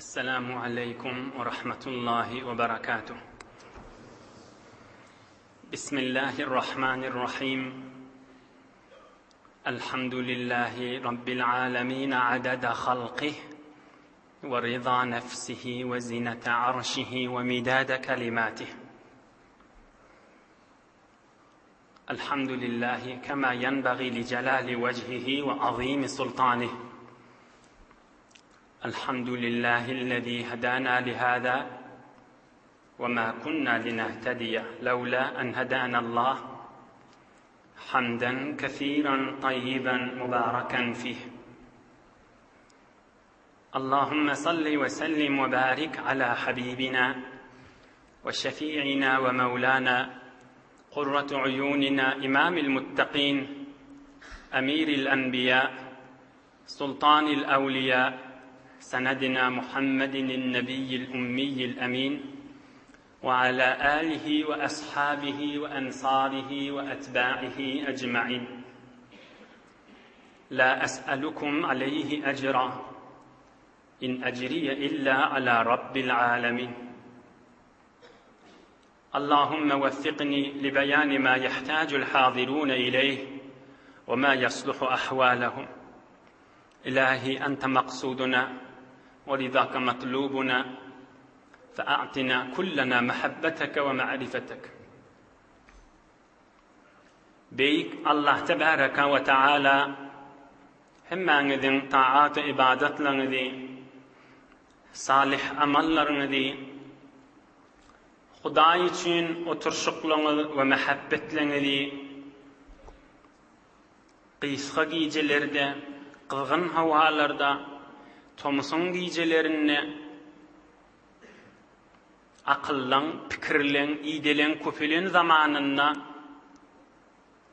السلام عليكم ورحمة الله وبركاته. بسم الله الرحمن الرحيم. الحمد لله رب العالمين عدد خلقه ورضا نفسه وزنة عرشه ومداد كلماته. الحمد لله كما ينبغي لجلال وجهه وعظيم سلطانه. الحمد لله الذي هدانا لهذا وما كنا لنهتدي لولا أن هدانا الله. حمدا كثيرا طيبا مباركا فيه. اللهم صل وسلم وبارك على حبيبنا وشفيعنا ومولانا قرة عيوننا إمام المتقين أمير الأنبياء سلطان الأولياء سندنا محمد النبي الأمي الأمين وعلى آله وأصحابه وأنصاره وأتباعه أجمعين. لا أسألكم عليه أجرا إن أجري إلا على رب العالمين. اللهم وفقني لبيان ما يحتاج الحاضرون إليه وما يصلح أحوالهم. إلهي أنت مقصودنا ورضاك مطلوبنا، فأعطنا كلنا محبتك ومعرفتك. بيك الله تبارك وتعالى همانذين طاعات عبادت لنذي صالح أمل لنذي خداي için oturuşuqlığınız ve mehabbetlerinizi qıyısqa giycelerde, qılğın havalarda, tomusun giycelerini akıllan, pikirlen, idelen, köpülen zamanında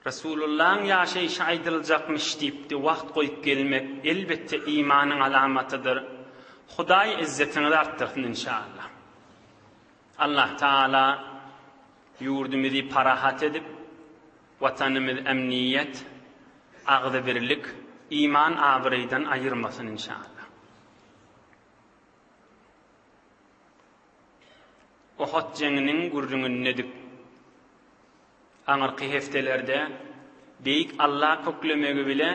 Resulullah'ın yaşayışı aydılacakmış deyip de vakt koyup gelmek elbette imanın alamatıdır. Huday izzetini de arttırsın inşallah. Allah Teala yurdumuzu parahat edip, vatanımız emniyet, ağdı birlik, iman ağırıydan ayırmasın inşallah. Uhud jenginin gurrununnedik. Aňyrky heftelerde beýik Allah köklemegi bile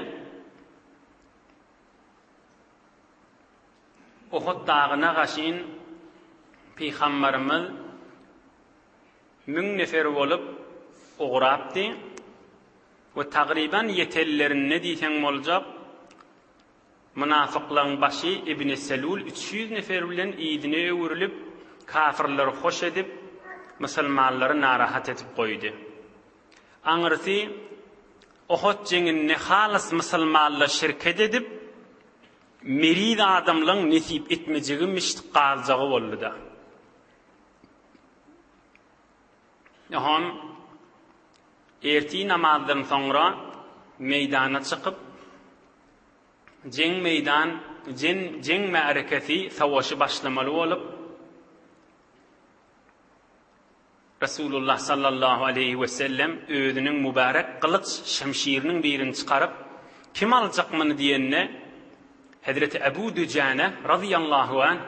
Uhud dagyna gaşyn Peygamberimiz 1000 nefer bolup uğrapdy we tagriban yetellerine diýsen boljak münafıklaryň başy İbn Selul 300 nefer bilen ýydyna öwürilip kafirleri hoş edip musulmanları narahat edip koydu. Aňyrsy Uhud jengine halis musulmanlar şirket edip merid adamlaryň nesip etmejegi miştik galjagy boldy da. Ýa-ham erti namazdan soňra meydana çykyp jeng ma'rakasy savaşy başlamaly bolup Resulullah sallallahu aleyhi ve sellem özünün mübarek kılıç şemşirinin birini çıkarıp kim alacakmını diyenine Hazreti Ebu Dücane radıyallahu anh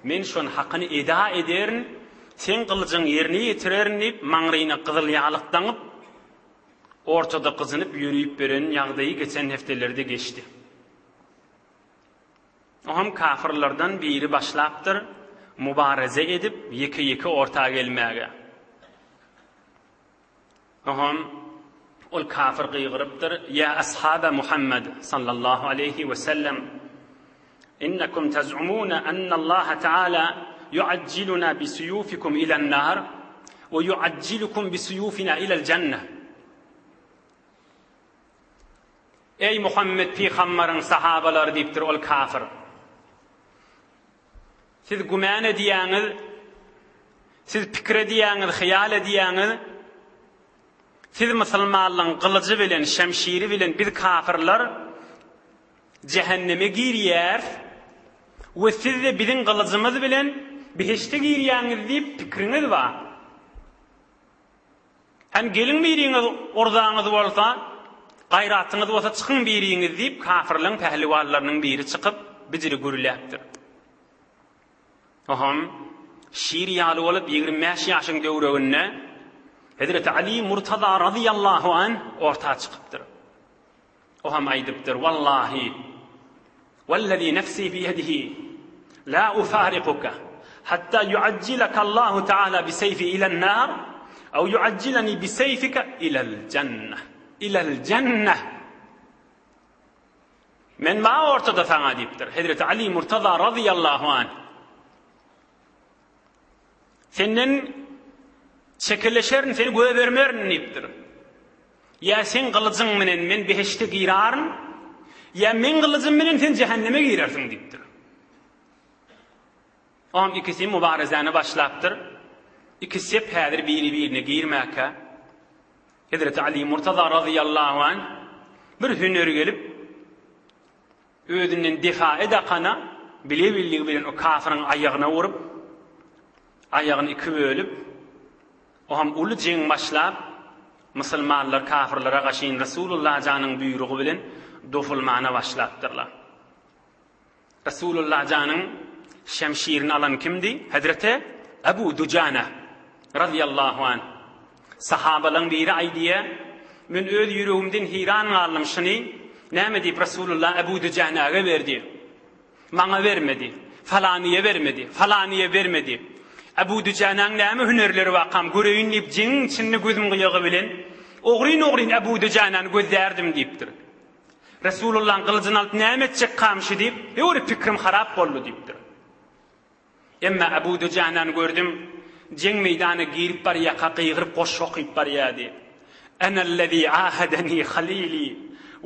men şon hakkını eda ederin sen kılıcın yerine yetirerin deyip mağrayına kızıl yağlıktanıp ortada kızınıp yürüyüp beren yağdayı geçen heftelerde geçti. O hem kafirlerden biri başlaptır mübareze edip yeki ortağa gelmeye. Ohum ol kafir qiyğırıptır. Ya ashab Muhammed sallallahu aleyhi ve sellem innakum tez'umuna anna Allah Teala yu'ajjiluna bi suyufikum ila'an nar ve yu'ajjilukum bi suyufina ila'l cenneh. Ey Muhammed peygamberin sahabaları deyipdir ol kafir. Siz güman ediýäňiz, siz pikir ediýäňiz, hyýal ediýäňiz siz musulmanlaryň kılıcı bilen, şemşiri bilen biz kafirler cehenneme girýär we siz de bizim kılıcımız bilen beheşte girýäňiz diýip pikiriňiz bar. Hem gelin biriňiz ordaňyz bolsa, gaýratyňyz bolsa çykyň biriňiz diýip kafirliň pehliwanlarynyň biri çykyp biziri görüläpdir. Oham şiir ýaly bolup 25 ýaşyň döwreginde Hazreti Ali Murtaza radıyallahu an ortağa çıkıptır. Oham aýdypdyr: "Wallahi wallazi nefsi biyedihi la ufariquka hatta yu'ajjilaka Allahu Teala bi sayfi ila'l nar aw yu'ajjilani bi sayfika ila'l cenneh. İla'l cenneh." Men ma ortada sana diýipdir. Hazreti Ali Murtaza radıyallahu an. Senden çekeleşerin seni göğe vermerin diýipdir. Ya sen kılıcın menen men beheşte girarın, ya men kılıcım menen sen cehenneme girersin diýipdir. Am ikisi mübarezany başlapdyr. İkisi häzir biri-birine girmäke. Hazreti Ali Murtaza radıyallahu an bir hüner gelip özünden defa edakana bile-billigi bilen o kafirin aýagyna urup aýagyny iki bölüp oham uly jeň başlap musulmanlar kafirlara gaşyn Rasulullah janyň buýrugy bilen dofulmana başlapdyrlar. Rasulullah janyň şemşirini alan kimdi? Hazreti Abu Dujana radıyallahu an. Sahabalarning biri aýdýa, men öz ýüregimden hiran galym şuny, näme diýip Rasulullah Abu Dujanaga berdi? Maňa bermedi. Falanyya vermedi. Falanyya vermedi. Abu Dujanaň näme hünerleri waqam göreýin diýip jeň içinde gözüm gyýagy bilen ogrin Abu Dujanany gözlerdim diýipdir. Rasulullah'ın kılıcını alıp näme etjek kamşy diýip, "Ýöre pikrim harap boldy" diýipdir. Emma Abu Dujanany gördüm, jeň meýdany girip barýa, qakygyryp goş okyp barýady. "Anallazi ahadani khalili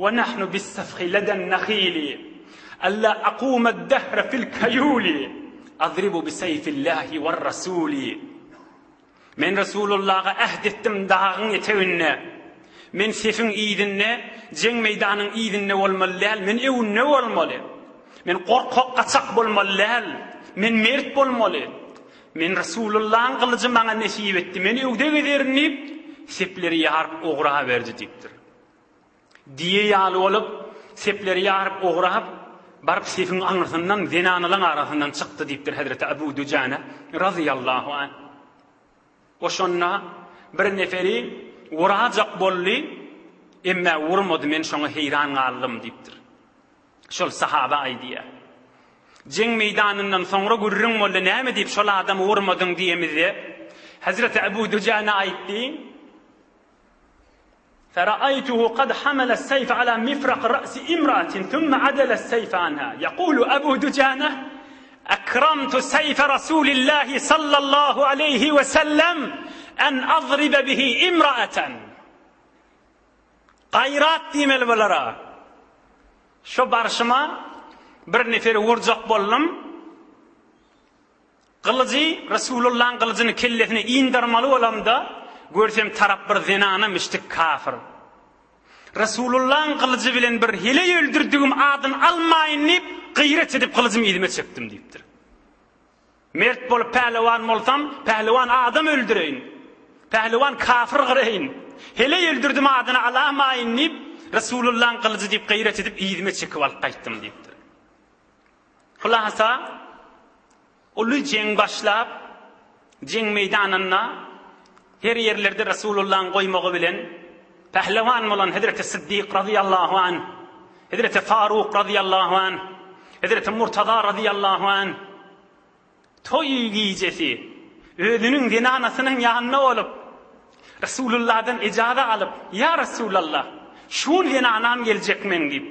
wa nahnu bis-safhi ladan nakhili alla aquma ad-dahra fil kayuli adribu bi sayfillahi war rasuli." Men Rasulullah'a ahdettim dağın etewinne. Men sefin iýdinne, jeň meýdanyň iýdinne bolmaly, men ewinne bolmaly. Men korkak gaçak bolmaly, men mert bolmaly. Men Rasulullah'ın kılıcı maňa nesip etdi. Men ewde gezernip sepleri ýaryp ogra berdi diýipdir. Diýe ýaly bolup sepleri ýaryp ograp barıp sefin aňyrtyndan zenanylaryň arasyndan çykdy diýipdir Hazreti Abu Dujana radıyallahu an. Oşonna bir neferi vurajak bolly, emma vurmady, men şoňa heýran galdym diýipdir. Şol sahaba aýdýar. Jeň meýdanyndan soňra gürrüň boldy, näme diýip şol adamy vurmadyň diýemizde Hazreti Abu Dujana aýtdy: "Fara'aytuhu qad hamala as-sayf ala mifraq ra'si imra'atin thumma 'adala as-sayf anha." Yaqulu Abu Dujana: "Akramtu sayfa Rasulillahi sallallahu alayhi ve sellem an adriba bihi imra'atan." Gayrat diýmeli bolara. Şo barşyma bir neferi vurjak boldum. Kılıcı Rasulullah'ın kılıcını kellesine indirmeli olamda görsem tarap bir zinana müşrik kafir. Rasulullah'ın kılıcı bilen bir hile öldürdüğüm adın almayın deyip gıyret edip kılıcımı idime çektim deyiptir. Mert bolup pehlivan bolsam pehlivan adam öldüreyin. Pehlivan kafir gıreyin. Hile öldürdüğüm adını alamayın deyip Rasulullah'ın kılıcı deyip gıyret edip idime çekip alıp kayttım deyiptir. Hulasa ulu jeň başlap jeň meýdanynda her yerlerde Rasulullah'ın goýmagy bilen pehliwan bolan Hazreti Siddiq radıyallahu an, Hazreti Faruk radıyallahu an, Hazreti Murtaza radıyallahu an toy giýjesi özüniň dinanasynyň ýanyna bolup Rasulullah'dan ijada alıp, "Ya Resulallah, şu dinanam geljek men" diýip,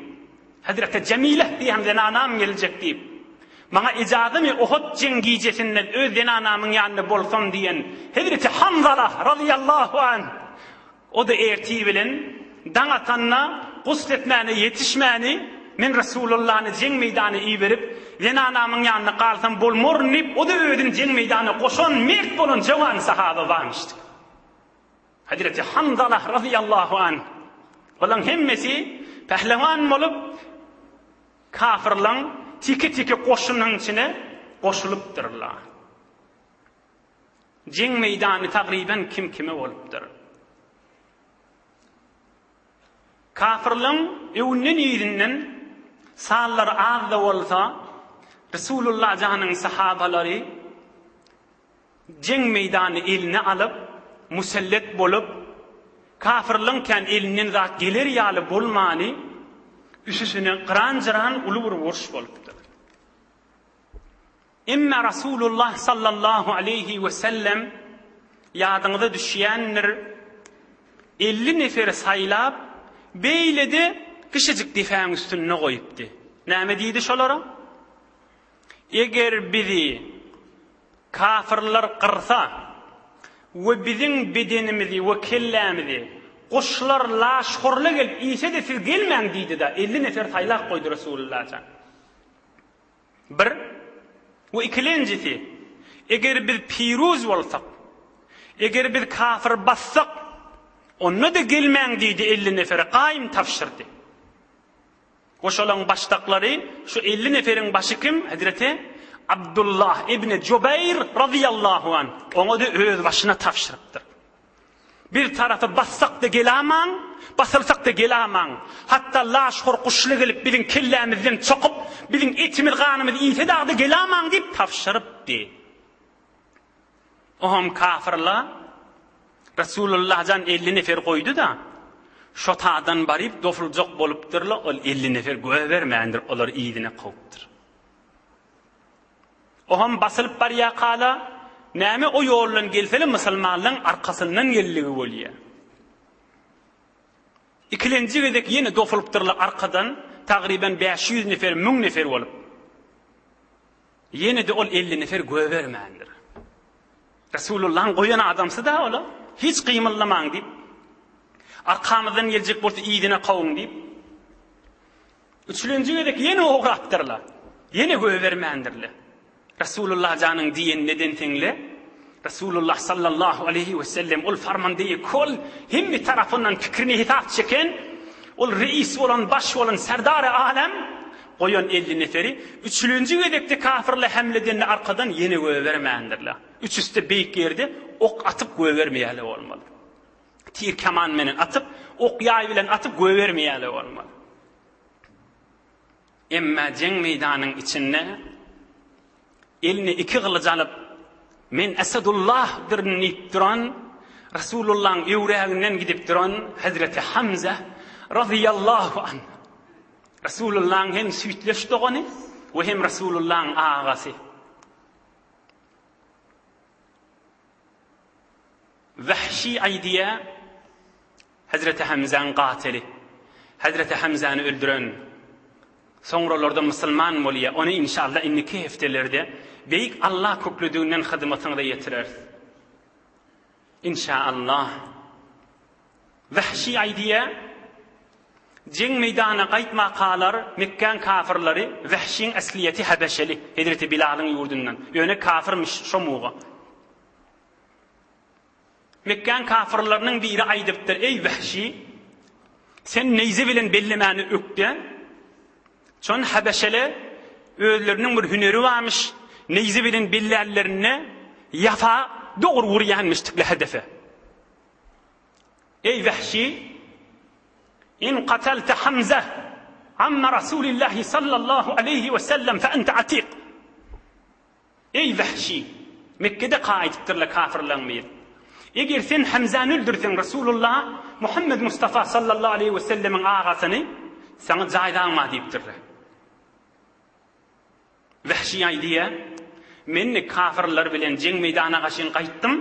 Hazreti Cemile diýen dinanam geljek diýip, "Maňa ijazamy Uhud jengijesinden öz dinanamyň ýanyna bolsam" diýen Hazreti Hamzala radıyallahu an o da erti bilen daňatanna gusletmäni ýetişmäni men Rasulullah'ny jeň meýdany iýberip dinanamyň ýanyna galsam bolmar diýip o da özüň jeň meýdany goşan mert bolan jawan sahaba barmyşdy. Hazreti Hamzala radıyallahu an bolan hemmesi pehliwan bolup kafirlaryň tiki koşunyň içine koşulypdyrlar. Jeň meýdany tagriben kim kime bolupdyr. Kafirlaryň ewnen ýerinden sallary azda bolsa Rasulullah janyň sahabalary Jeng meydanı eline alıp, musellet bolup, kafirlığın elinden zat gelir yalı bolmani, üsüsüne kıran ulu bir vuruş bolupdur. Emme Rasulullah sallallahu aleyhi ve sellem yadınıza düşýändir 50 nefer saylap beýledi kışıcık difen üstüne koyupdu. Näme diýdi şolara? Eger bizi kafirler kırsa ve bizim bedenimizi ve kellemizi kuşlar laşhurla gelip ise de siz gelmeň diýdi da 50 nefer saylap koydu Resulullah. Bir ve ikincisi, eger biz piruz bolsak, eger biz kafir bassak, onu da gelmeň diýdi 50 nefere gaýym tapşyrdy. Oşolan baştaklary, şu 50 neferin başı kim? Hazreti Abdullah ibn Cübeyr radıyallahu anh. Onu da öz başına tapşyrıpdyr. Bir tarafı bassak da gelämaň, basılsak da gelämaň. Hatta laşhur kuşlu gelip bizim kellämizden çokup, bizim etimiz ganymyz ýese da gelämaň diýip tapşyrypdy. Oham kafirler Resulullah'dan 50 nefer koydu da şotadan barip dofulcak bolupdyrlar, ol 50 nefer göwe bermändir, olar iýdine gowupdyr. Oham basılıp barýa kala, näme o ýollan gelsele musulmanlaryň arkasyndan gelligi bolýar. İkinji gedek ýene dofulupdyrlar arkadan, tagriben 500 nefer, 1000 nefer bolup. Ýene de ol 50 nefer göwe bermändir. Resulullah'ın koyan adamsı da ola, hiç kıymıllamaň diýip, arkamızdan gelecek bolsa iýdine kawun diýip, üçüncü gedek ýene oğratdyrlar, ýene göwe bermändirler. Resulullah janyň diýen neden teňle? Resulullah sallallahu aleyhi ve sellem ol farmandaýy kol hemmi tarapyndan fikrini hitap çeken, ol reis bolan, baş bolan serdar-ı alem koyan 50 neferi, üçüncü gedekde kafirle hemleden arkadan ýene göwe bermändirler. Üç üste beýik ýerde ok atıp göwe bermeýärler bolmaly. Tir kaman menen atıp, ok ýaý bilen atıp göwe bermeýärler bolmaly. Emma jeng meýdanyň içinde elini iki gylyj alyp, men Esadullah diýip duran, Resulullah'ın ýüreginden gidip duran Hazreti Hamza radıyallahu anh. Resulullah'ın hem süýtleşdigini we hem Resulullah'ın agasy. Vahşi aydiye Hazreti Hamza'nın katili. Hazreti Hamza'nı öldüren, sonralarda Müslüman bolýar. Onu inşallah inniki heftelerde beýik Allah köklüdüğünden hyzymatyna da ýetirer. İnşallah. Vahşi aydiye jeng meýdanyna gaýtma kalar Mekkan kafirleri Vahşiň asliyeti Habeşeli, Hazreti Bilal'ın ýurdundan. Ýöne kafirmiş şomuga. Mekkan kafirlerinin biri aydıptır. Ey Vahşi, sen neyze bilen bellemeni ökde. Çon Habeşele özlerinin bir hüneri varmış. Neyze bilen bellerlerine yafa doğru vuryanmıştıkla hedefe. Ey Vahşi, in qatalte Hamza amma Resulillahi sallallahu aleyhi ve sellem fe ente atik. Ey Vahşi, Mekke'de kaidiptirle kafirlerin bir. Eger sen Hamza'nı öldürsen Resulullah Muhammed Mustafa sallallahu aleyhi ve sellemin ağasını sana caydağma deyiptir. Vahşi aydiye men kafirler bilen jeng meydana gaşyn gaýtdym.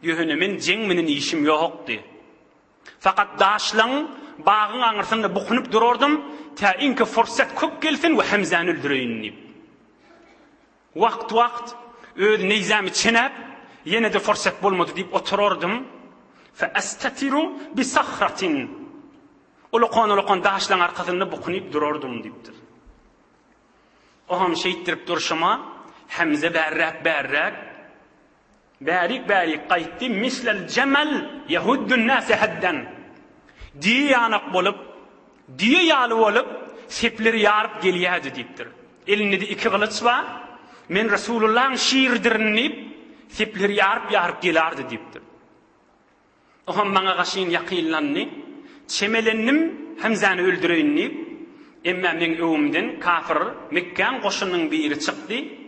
Ýöne men jeng menen işim ýokdy. Fakat daşlaň bagyň aňyrsynda bukunup durardym, ta inki fursat köp gelsin we Hamza'nı öldüreýin diýip. Wagt öz neyzami çenep yine de fırsat bulmadı deyip otururdum. Fe estetiru bi sahratin. Uluqan daşlan arkasında bukunup dururdum deyipdir. Oham şehittirip duruşuma Hamza berrak barik qaytdi mislel cemel yahuddun nase hadden. Diye yanak bolup, diye yalı bolup sepleri yarıp geliyadi deyipdir. Elinde de iki kılıç var. Men Resulullah'ın şiirdirinip sepleri yarıp gelardı deyipdir. Oham bana gaşyn yakillanni, çemelennim Hamza'nı öldüreyin deyip, emma men öwümden kafir Mekkan goşunynyň biri çykdy.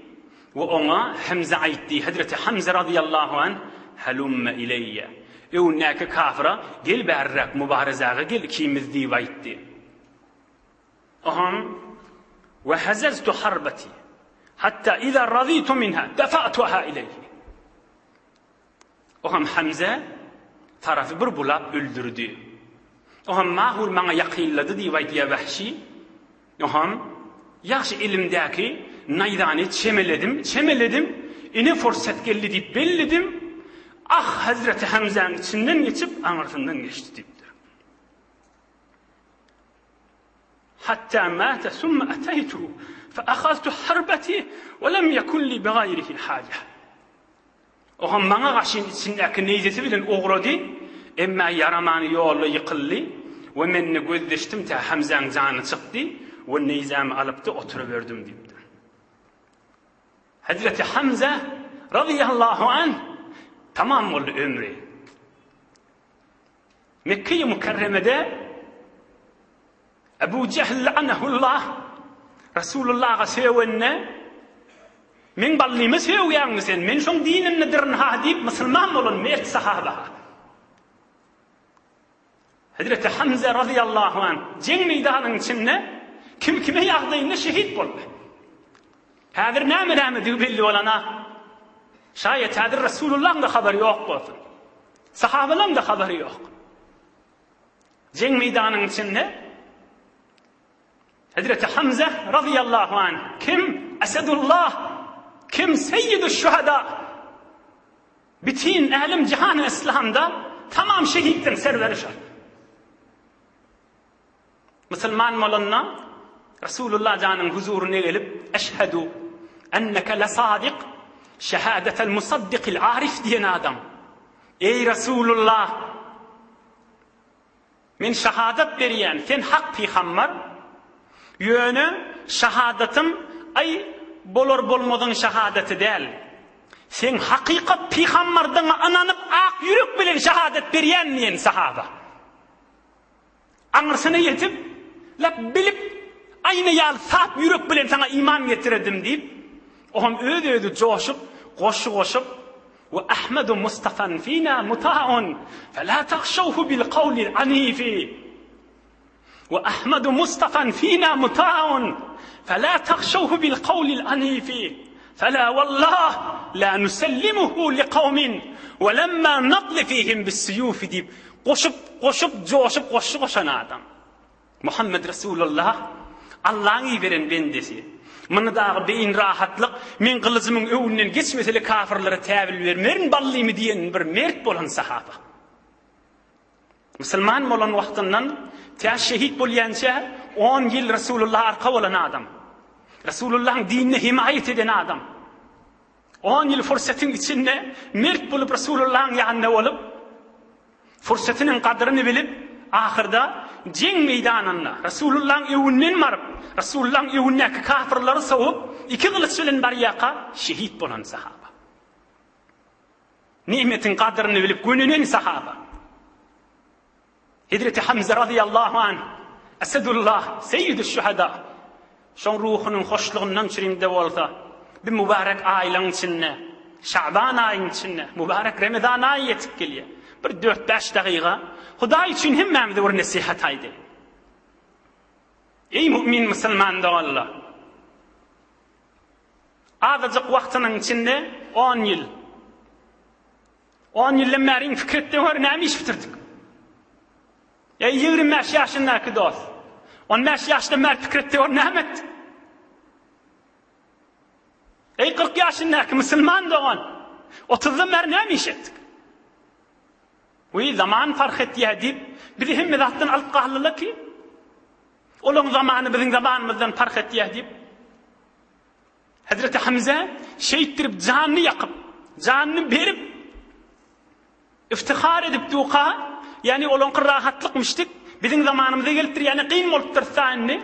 Ve ona Hamza aytti. Hazreti Hamza radıyallahu anh halumma ileyye. Ewnäki kafira gel berrak mübarezaga gel ikimiz diýip aytdy. Aham ve hazaztu harbati hatta iza raditu minha dafa'tuha ileyhi. Aham Hamza tarafı bir bulap öldürdü. Aham mahul maňa ýakynlady diýip aýtýar Vahşi. Aham ýaşy ilimdäki naýdany çemeledim. Ine fursat geldi diýip belledim. Ah Hazreti Hamza'nın içinden geçip anırtından geçti deyipdir. Hatta mâte summa ataytuhu fe akhaztu harbati ve lem yekun li bighayrihi haja. Oğam bana gaşyn içindäki neýzeti bilen oğrady, emma yaramany ýoly ýykyldy we menne gözleşdim ta Hamza'nın jany çykdy we neýzamy alypdy oturuverdim deyipdir. Hazreti Hamza radıyallahu anh tamam oldu ömrü. Mekke-i Mukarreme'de Ebu Cehl anehullah Resulullah'a sevenne men ballime sevýäňmi sen? Men şoň dinini dirin ha diýip musulman bolan mert sahaba. Hazreti Hamza radıyallahu anh jeň meýdanynyň içinde kim kime ýagdaýynda şehit boldy. Häzir näme diýip belli bolana? Şayet hadir Resulullah'ın da haberi yok bolsun. Sahabaların da haberi yok. Cenk meydanının içinde Hazreti Hamza radıyallahu anh kim? Esedullah, kim? Seyyid-i şuhada. Bütün elim cihan-ı İslam'da tamam şehittin serverişar. Müslüman molanna Resulullah canın huzuruna gelip eşhedü enneke lesadik şehadetel musaddikil arif diyen adam. Ey Resulullah, men şehadet berýän, sen hak peygamber, ýöne şehadetim ay bolar bolmadyň şehadeti däl. Sen hakykat peygamberden ananyp ak ýürek bilen şehadet berýän diýen sahaba. Aňyrsyna ýetip, lap bilip, aýna ýal sap ýürek bilen sana iman getiredim diýip, oğam ödü coşup, koşup ve Ahmedu Mustafa'nın fina muta'un fe la takhşawhu bil qawlil anifi ve Ahmedu Mustafa'nın fina muta'un fe la takhşawhu bil qawlil anifi fe la wallah la nusallimuhu li qawmin ve lemma nadli fihim bis suyufi deyip koşup coşup koşan adam. Muhammed Resulullah Allah'ın iyi veren bendesi. Mını dağı beyin rahatlık, men kılıcımın öwünden geçmeseli kafirlere täbil vermerin ballıyımı diyen bir mert bolan sahaba. Müslüman bolan wagtyndan ta şehit bolýança 10 yıl Resulullah arka bolan adam. Resulullah'ın dinine himayet eden adam. 10 yıl fırsatın içinde mert bolup Resulullah'ın yanında olup fırsatının kadrini bilip ahirda cenk meydanında Resulullah'ın öwünden marıp Resulullah'ın öwündäki kafirleri soğup iki kılıç bilen baryaqa şehit bolan sahaba. Nimetin kadrini bilip gönünen sahaba. Hazreti Hamza radıyallahu anh Esedullah, seyyid-i şuhada. Şoň ruhunun hoşluğundan çirinde bolsa bir mübarek aýlaň içinde, Şaban aýynyň içinde, mübarek Ramazan aýy ýetip gelýär. Bir 4-5 dagyga Hudaý üçin hemmämize bir nasihat aýdy. Ey mümin musulman da Allah. Azajyk wagtynyň içinde 10 yıl. 10 ýyldan bäri fikretde var näme iş bitirdik. Ey 25 ýaşyndaky dost. 15 ýaşda mer fikretde var näme etdik. Ey 40 ýaşyndaky musulman dogan. 30da mer näme iş etdik. Ve zaman fark etdiýär diýip bir hemme zatdan alyp galdylar ki olan zamanı bizim zamanımızdan fark etdiýär diýip Hazreti Hamza şehittirip canını yakıp canını berip iftihar edip duqa yani olan rahatlıkmıştık bizim zamanımıza gelipdir yani kıyım olupdur sahne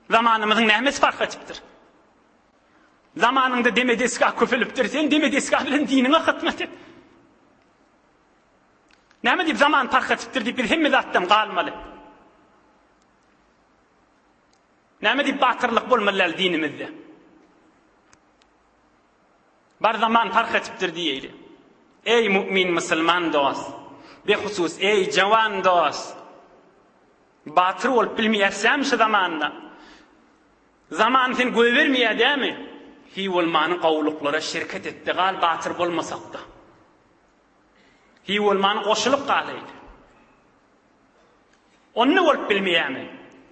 zamanımızın nämesi fark etipdir. Zamanında demedi eskah köpülüpdir sen demedi eskah bilen dinine hizmet et. Näme diýip zaman fark etipdir diýip bir hemme zatdan galmaly. Näme diýip batyrlyk bolmaly dinimizde. bar zaman fark etipdir diýeli. Ey mümin musulman dost, behusus ey jawan dost, batır bolup bilmeýärsem şu zamanda, zaman sen göz bermeýär dämi? Hi bolmanyň gowluklara şirket etdi gal batır bolmasakda. Hi bolmanyň goşulyp galydy. Onu bolup bilmeýärmi?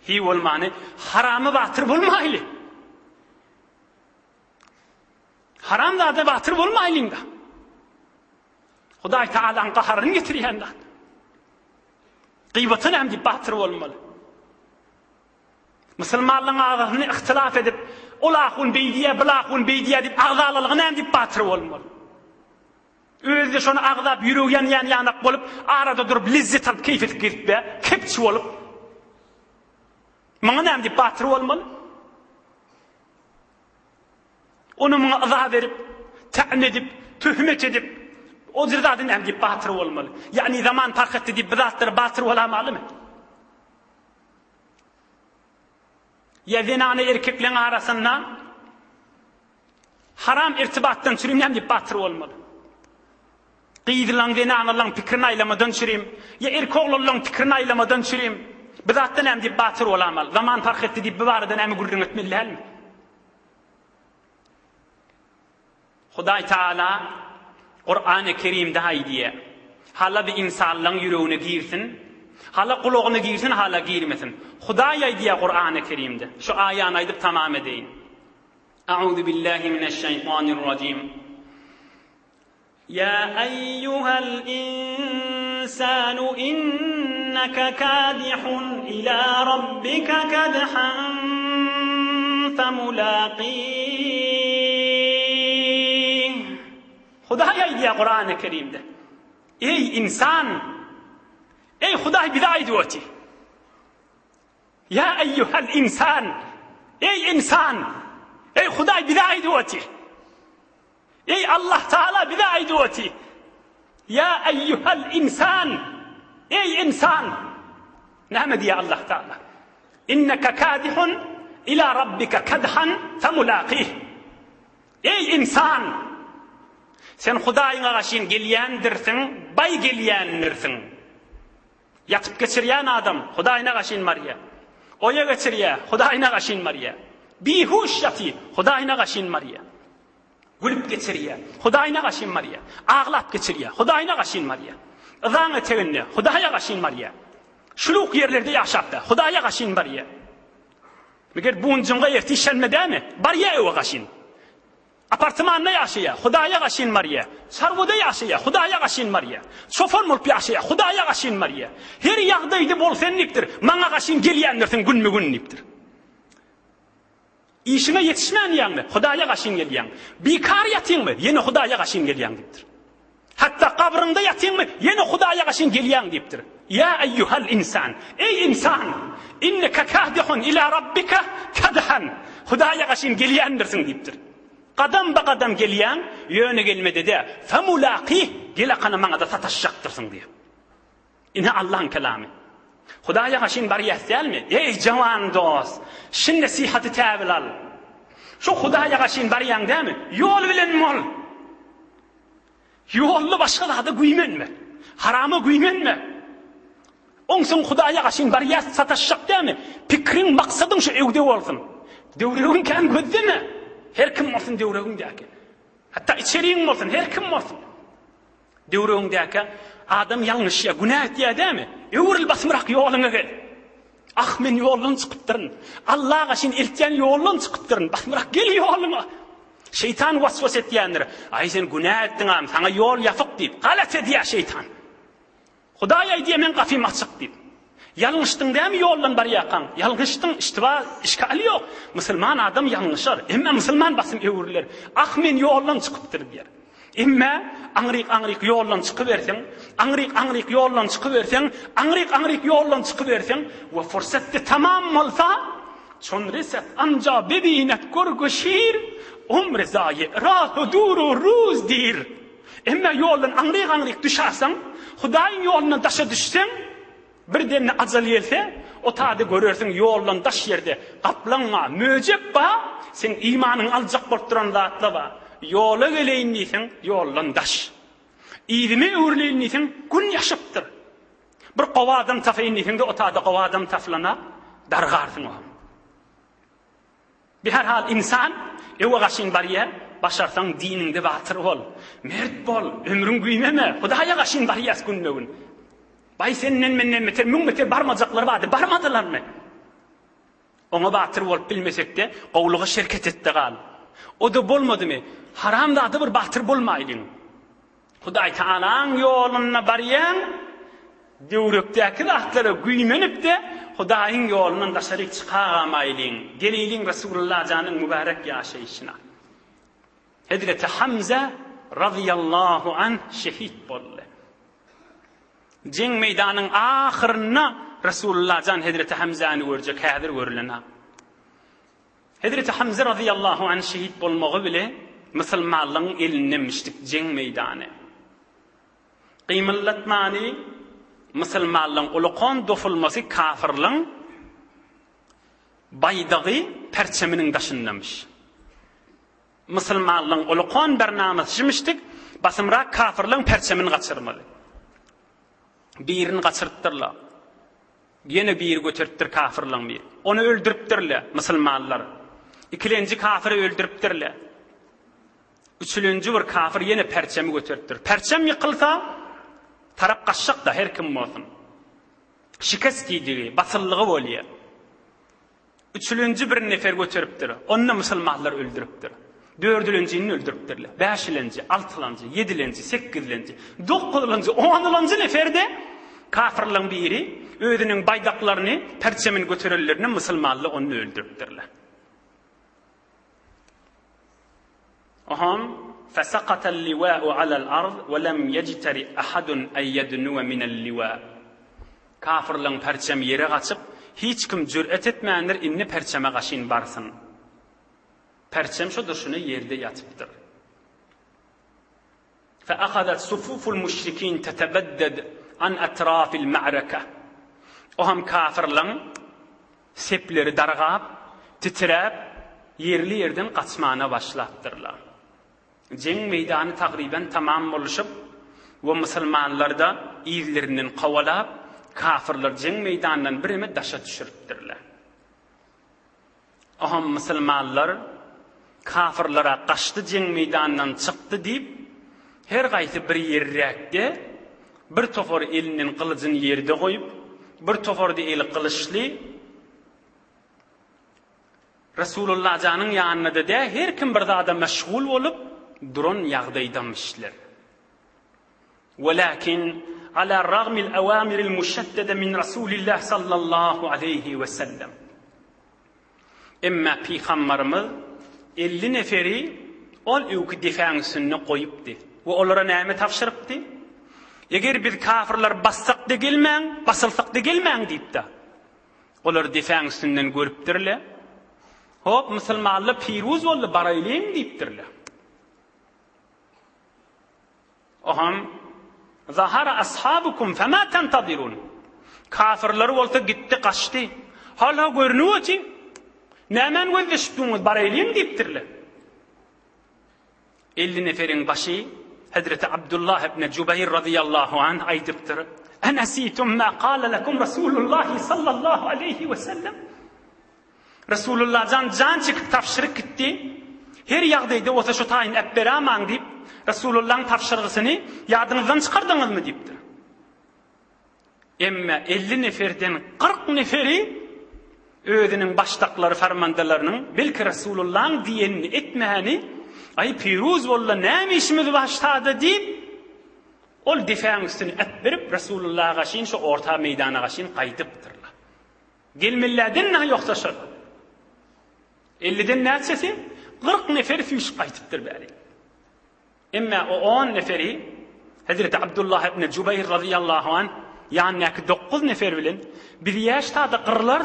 Hi bolmany haramy batır bolmaýly. Haram zada batır bolmaýlynda. Hudaý Taala'nın qaharyny getirýände. Gıybatyn hem dip batır bolmaly. Musulmanlyň agasyny ihtilaf edip, olaqun beýdiýe, bulaqun beýdiýe dip agzalygyny hem dip batır bolmaly. Özü şonu agzap ýüregen ýan-ýanak bolup, arada durup lizzet alyp keyfet girip, kepçi bolup. Maňa hem dip batır bolmaly. Onu maňa azap berip, ta'n edip, töhmet edip, o zirdadyň hem dip batır bolmaly. Yani zaman fark etdi dip bizatlar batır bolamalymy? Ya zinany erkeklerin arasynda haram irtibatdan sürünem dip batır bolmaly. Qiydylan zinanyň pikirini aýlamadan sürüm, ya erkoglaryň pikirini aýlamadan sürüm, bizatdan hem dip batır bolamaly. Zaman fark etdi dip bu baradan hem gurrun etmelilermi? Hudaý Taala Qur'an-ı Kerim'de haydiye. Hala bir insanlığın yüreğine girsin, hala kulağına girsin, hala girmesin. Hudaý haydiye Qur'an-ı Kerim'de. Şu ayağını aydıp tamam edeyim. A'udhu billahi mineşşeytanirracim. Ya eyyuhel insanu inneke kadihun ila rabbika kadhan femulaqih. Hudaý aýdýar Qur'an-ı Kerim'de. Ey insan! Ey Hudaý bize aýdýar. Ya eyyuhel insan! Ey insan! Ey Hudaý bize aýdýar. Ey Allah Taala bize aýdýar. Ya eyyuhel insan! Ey insan! Näme diýär Allah Taala? İnneke kadihun ila rabbika kadhan femulaqih. Ey insan! Sen Hudaýyňa gaşyn gelýändirsiň, bay gelýändirsiň. Yatyp geçirýän adam Hudaýyna gaşyn marýa. Oya geçirýär, Hudaýyna gaşyn marýa. Bihuş ýaty, Hudaýyna gaşyn marýa. Gülüp geçirýär, Hudaýyna gaşyn marýa. Aglap geçirýär, Hudaýyna gaşyn marýa. Ýa teginde, Hudaýa gaşyn marýa. Şuluk ýerlerde ýaşapda, Hudaýa gaşyn marýa. Meger bunjunga ýetişenmedämi? Barýa ewe gaşyn. Apartmanda ýaşaýar, Hudaýa gaşyn marýa. Sarwada ýaşaýar, Hudaýa gaşyn marýa. Şoför bolup ýaşaýar, Hudaýa gaşyn marýa. Her ýagdaýda bolsan nipdir, maňa gaşyn gelýändirsiň günme-gün nipdir. İşine yetişmän ýaňdy, Hudaýa gaşyn gelýän. Bikar ýatyňmy, ýene Hudaýa gaşyn gelýän dipdir. Hatta kabrynda ýatyňmy, ýene Hudaýa gaşyn gelýän dipdir. Ya eyyuhel insan, ey insan, inneke kadihun ila rabbika kadhan. Hudaýa gaşyn gelýändirsiň dipdir. Qadam ba qadam gelýän, ýöne gelmede de femulaqih, gelakana maňa da sataşjakdyrsyn diýär. Ine Allah'ın kelamy. Hudaýa gaşyn barýasdälmi? Ey jawan dost, şin nasihaty täbil al. Şu Hudaýa gaşyn barýan dämi? Ýol bilen mol. Ýolly başga zada güýmenme. Haramy güýmenme. Oňsun Hudaýa gaşyn barýas sataşjak dämi? Pikiriň maksadyň şu ewde bolsun. Döwregiň kan gözdeme. Her kim olsun döwregindäki. Hatta içeriğin olsun, her kim olsun. Döwregindäki adam ýalňyş ýa günah etýärmi? Öwrül basmyrak ýoluňa gel. Ah men ýoldan çykypdyryn. Allah gaşyn eltýän ýoldan çykypdyryn. Basmyrak gel ýoluňa. Şeytan waswas etýändir. Ay sen günah etdiňam, saňa ýol ýafyk diýip, galat edýär şeytan. Hudaý aýdýar men gafym açyk diýip. Ýalňyşdyň dämi ýoldan barýakan? Ýalňyşdyň iştiba işgal ýok. Musulman adam ýalňyşar. Emma musulman basym öwrüler. Ah men ýoldan çykypdyr diýer. Emma aňryk ýoldan çykyberseň, aňryk ýoldan çykyberseň, aňryk ýoldan çykyberseň we fursatdy tamam bolsa, çon reset anja bebinet gorgoşir, umr zayi rahu duru ruz dir. Emma ýoldan aňryk düşärseň, Hudaýyň ýoluna daşa düşseň, birdemne ajal ýelse, o taýda görersiň ýoldan daş ýerde gaplanma, möjep ba, sen imanyň aljak bolup duran zatla ba. yola geleyin diýsen, yoldan daş. İýdime öwrüleyin diýsen, gün ýaşapdyr. Bir gowa adam tafaýyn diýsen de otada gowa adam taflana dargarsyň o. Bir her hal insan ewa gaşyn barya başarsan dininde batyr bol, mert bol, ömrüň güýmeme, Hudaýa gaşyn barýas günlegin. Bay senden menden meter, müň meter barmajaklar bardy, barmadylarmy? Ona batyr bolup bilmesek de gowluga şerket etdi gal. O da bolmadymy? Haram da bir batyr bolmaýdyň. Hudaý Taalaň ýoluna barýan, döwrekdäki rahatlara güýmenip de Hudaýyň ýolundan daşary çykamaýlyň. Gelýliň Resulullah janyň mübarek ýaşaýyşyna. Hazreti Hamza radıyallahu anh şehit boldy. Jeng meýdanyň ahyryna Resulullah jan Hazreti Hamzany görjek, häzir görülenä. Hazreti Hamza radıyallahu anh şehit bolmagy bile musulmanlygyň eline mişdik jeng meýdany. Qymyllatmany musulmanlygyň ulaqan dofulmasy kafirliň baydagy perçeminiň daşyndamış. Musulmanlygyň ulaqan bernamysy mişdik, basymra kafirliň perçemini gaçyrmaly. Birini gaçyrtdyrlar. Yine bir götürtdir kafirliň bir. Onu öldüripdirler musulmanlar. İkilenci kafiri öldüripdirler. Üçüncü bir kafir yine perçemi götürtdir. Perçem yıkılsa tarap qaşşak da her kim bolsun. Şikast ýedi, basyllygy bolýar. Üçüncü bir nefer götüripdir. Onu musulmanlar öldüripdir. Dördüncüni öldüripdirler. Beşinci, altıncı, yedinci, sekizinci, dokuzuncu, onuncu neferde kafirliň biri özüniň baydaklaryny, perçemini götürellerini musulmanlar onu öldüripdirler. Aham فسقط اللواء على الأرض ولم يجترئ أحد أن يدنو من اللواء. Kafirliň perçem yere gaçyp, hiç kim jüret etmändir inni perçeme gaşyn barsyn. Perçem şodur şunu yerde yatıptır. فأخذت صفوف المشركين تتبدد عن أطراف المعركة. Oham kafirliň sepleri dargap, titrep, yerli yerden qaçmana başlapdyrlar. Jeng meýdany taqriban tamam boluşyp, we musulmanlar da ýerlerinden qawalap, kafirler jeng meýdanyndan birime daşa düşüripdirler. Oham musulmanlar kafirlara qaçdy, jeng meýdanyndan çykdy diýip, her gaýsy bir ýerrekde bir tofor elinin qılıcını yerde koyup, bir tofor da eli qılıçlı Resulullah janyň ýanyna da her kim bir zada meşgul bolup duran ýagdaýdamışlar. Walakin ala ragmi al-awamir al-mushaddada min Rasulillah sallallahu aleyhi ve sellem. Emma Peygamberimiz 50 neferi ol öwkü defensyny koyupdy. We olara näme tapşyrypdy? Eger bir kafirler bassak da gelmäň, basylsak da gelmäň diýipdi. Olar defensynden görüpdirler. Hop musulmanlar piruz boldy, baraýlym diýipdirler. Oham zahara ashabukum fama tantadirun. Kafirler bolsa gitdi, qaçdy. Hala görnüwti. Nämen gözleşipdiňiz, baraýlym diýipdirler. 50 neferin başı Hazreti Abdullah ibn Cübeyr radıyallahu anh aydıptır. Enesitum ma qala lekum Resulullah sallallahu aleyhi ve sellem. Resulullah can çıkıp tapşırık gitti. Her ýagdaýda olsa şu taýyn äpperaman diýip Resulullah'ın tapşyrgysyny ýadynızdan çykardыңyz mı diýipdir. Emma 50 neferden 40 neferi özüniň başdaklary farmandalarynyň belki Resulullah'ın diýenini etmäni ay piruz bolla näme işimiz başlady diýip ol defensyny etberip Resulullah'a gaşyn şu orta meýdana gaşyn gaýdypdyrlar. Gelmellerden näme ýoksaşar. 50'den näçesi 40 nefer füş gaýdypdyr bäri. Emma o 10 neferi Hazreti Abdullah ibn Cübeyr radıyallahu anh ýani 9 nefer bilen bir ýaşda qırlar